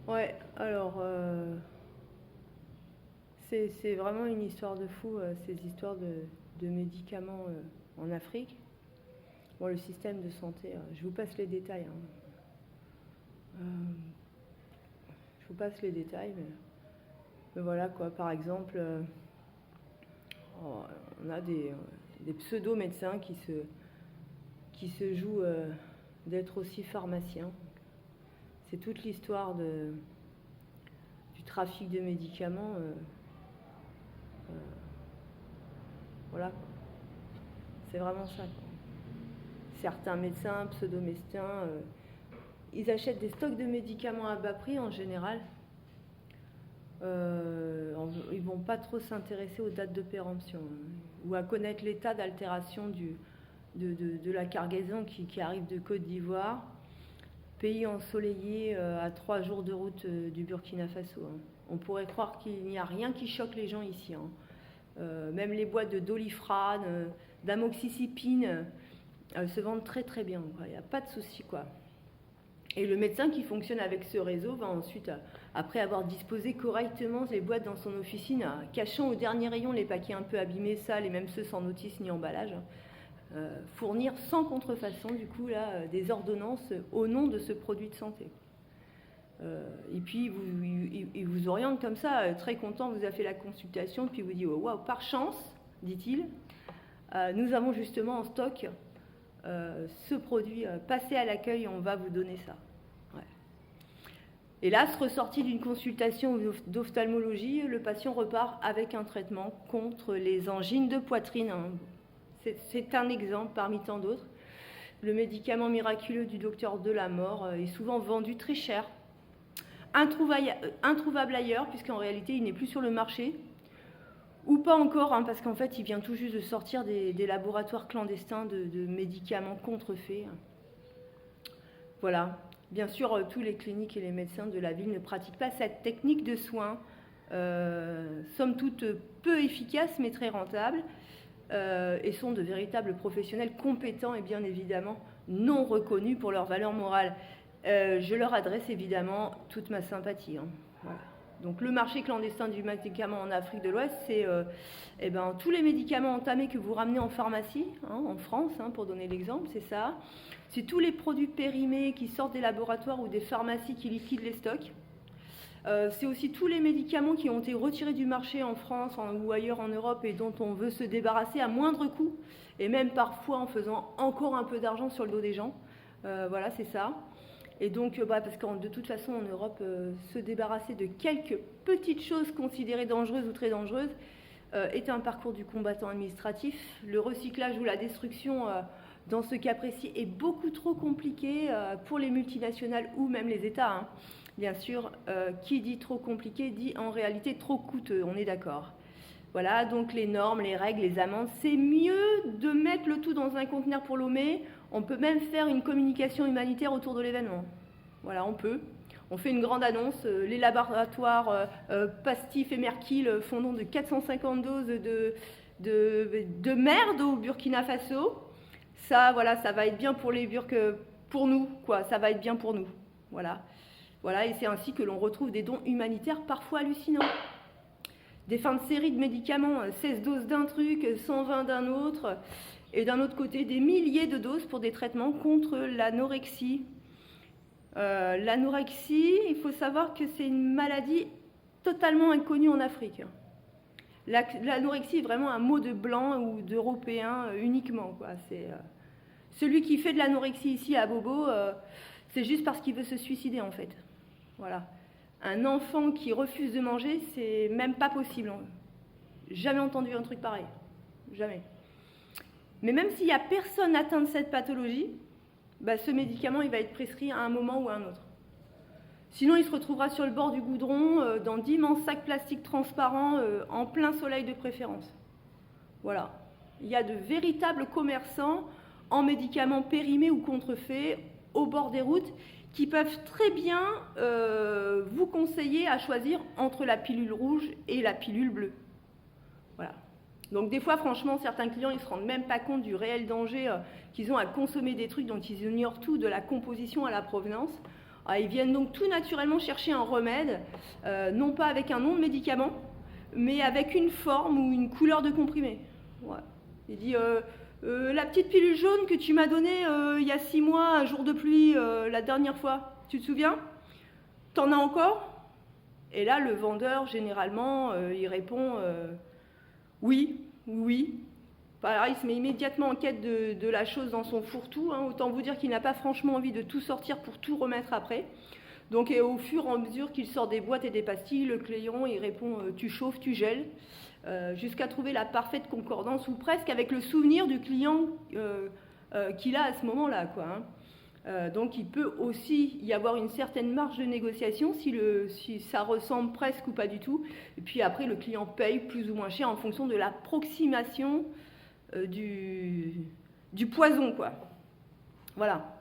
Ouais, alors c'est vraiment une histoire de fou, ces histoires de médicaments en Afrique. Bon, le système de santé, je vous passe les détails, hein. Je vous passe les détails, mais voilà quoi. Par exemple, on a des pseudo-médecins qui se jouent d'être aussi pharmaciens. C'est toute l'histoire du trafic de médicaments. Voilà, c'est vraiment ça, quoi. Certains médecins, pseudo-médecins, ils achètent des stocks de médicaments à bas prix en général. Ils vont pas trop s'intéresser aux dates de péremption, hein, ou à connaître l'état d'altération de la cargaison qui arrive de Côte d'Ivoire, pays ensoleillé à 3 jours de route du Burkina Faso, hein. On pourrait croire qu'il n'y a rien qui choque les gens ici, hein. Même les boîtes de Doliprane, d'amoxicilline, elles se vendent très très bien, il n'y a pas de souci, quoi. Et le médecin qui fonctionne avec ce réseau va ensuite, après avoir disposé correctement les boîtes dans son officine, cachant au dernier rayon les paquets un peu abîmés, sales et même ceux sans notice ni emballage, fournir sans contrefaçon du coup là, des ordonnances au nom de ce produit de santé. Et puis il vous oriente comme ça, très content, vous a fait la consultation, puis vous dit oh, waouh, par chance, dit-il, nous avons justement en stock ce produit, passez à l'accueil, on va vous donner ça. Ouais. Hélas, ressorti d'une consultation d'ophtalmologie, le patient repart avec un traitement contre les angines de poitrine. C'est un exemple parmi tant d'autres. Le médicament miraculeux du docteur Delamort est souvent vendu très cher, introuvable ailleurs, puisqu'en réalité il n'est plus sur le marché, ou pas encore, hein, parce qu'en fait il vient tout juste de sortir des laboratoires clandestins de médicaments contrefaits. Voilà. Bien sûr, tous les cliniques et les médecins de la ville ne pratiquent pas cette technique de soins, somme toute peu efficace mais très rentable, et sont de véritables professionnels compétents et bien évidemment non reconnus pour leur valeur morale. Je leur adresse évidemment toute ma sympathie, hein. Voilà. Donc le marché clandestin du médicament en Afrique de l'Ouest, c'est tous les médicaments entamés que vous ramenez en pharmacie, hein, en France, hein, pour donner l'exemple, c'est ça. C'est tous les produits périmés qui sortent des laboratoires ou des pharmacies qui liquident les stocks. C'est aussi tous les médicaments qui ont été retirés du marché en France ou ailleurs en Europe et dont on veut se débarrasser à moindre coût, et même parfois en faisant encore un peu d'argent sur le dos des gens. Voilà, c'est ça. Et donc, parce que de toute façon, en Europe, se débarrasser de quelques petites choses considérées dangereuses ou très dangereuses est un parcours du combattant administratif. Le recyclage ou la destruction, dans ce cas précis, est beaucoup trop compliqué pour les multinationales ou même les États, hein. Bien sûr, qui dit trop compliqué dit en réalité trop coûteux, on est d'accord. Voilà, donc les normes, les règles, les amendes, c'est mieux de mettre le tout dans un conteneur pour l'OME. On peut même faire une communication humanitaire autour de l'événement. Voilà, on peut. On fait une grande annonce. Les laboratoires Pastif et Merkil font don de 450 doses de merde au Burkina Faso. Ça, voilà, ça va être bien pour les pour nous, quoi. Ça va être bien pour nous. Voilà. Voilà, et c'est ainsi que l'on retrouve des dons humanitaires parfois hallucinants. Des fins de série de médicaments, 16 doses d'un truc, 120 d'un autre, et d'un autre côté, des milliers de doses pour des traitements contre l'anorexie. L'anorexie, il faut savoir que c'est une maladie totalement inconnue en Afrique. L'anorexie est vraiment un mot de blanc ou d'européen uniquement, quoi. C'est, celui qui fait de l'anorexie ici à Bobo, c'est juste parce qu'il veut se suicider en fait. Voilà. Un enfant qui refuse de manger, c'est même pas possible. Jamais entendu un truc pareil. Jamais. Mais même s'il n'y a personne atteint de cette pathologie, ce médicament il va être prescrit à un moment ou à un autre. Sinon, il se retrouvera sur le bord du goudron, dans d'immenses sacs plastiques transparents, en plein soleil de préférence. Voilà. Il y a de véritables commerçants en médicaments périmés ou contrefaits au bord des routes qui peuvent très bien vous conseiller à choisir entre la pilule rouge et la pilule bleue. Voilà. Donc des fois, franchement, certains clients, ils ne se rendent même pas compte du réel danger qu'ils ont à consommer des trucs dont ils ignorent tout, de la composition à la provenance. Ils viennent donc tout naturellement chercher un remède, non pas avec un nom de médicament, mais avec une forme ou une couleur de comprimé. Ouais. Il dit la petite pilule jaune que tu m'as donnée il y a 6 mois, un jour de pluie, la dernière fois, tu te souviens? T'en as encore? Et là, le vendeur, généralement, il répond oui, oui. Alors, il se met immédiatement en quête de la chose dans son fourre-tout. Autant vous dire qu'il n'a pas franchement envie de tout sortir pour tout remettre après. Donc, et au fur et à mesure qu'il sort des boîtes et des pastilles, le client, il répond tu chauffes, tu gèles, jusqu'à trouver la parfaite concordance, ou presque avec le souvenir du client qu'il a à ce moment-là, quoi. Donc il peut aussi y avoir une certaine marge de négociation si ça ressemble presque ou pas du tout. Et puis après, le client paye plus ou moins cher en fonction de l'approximation du poison, quoi. Voilà.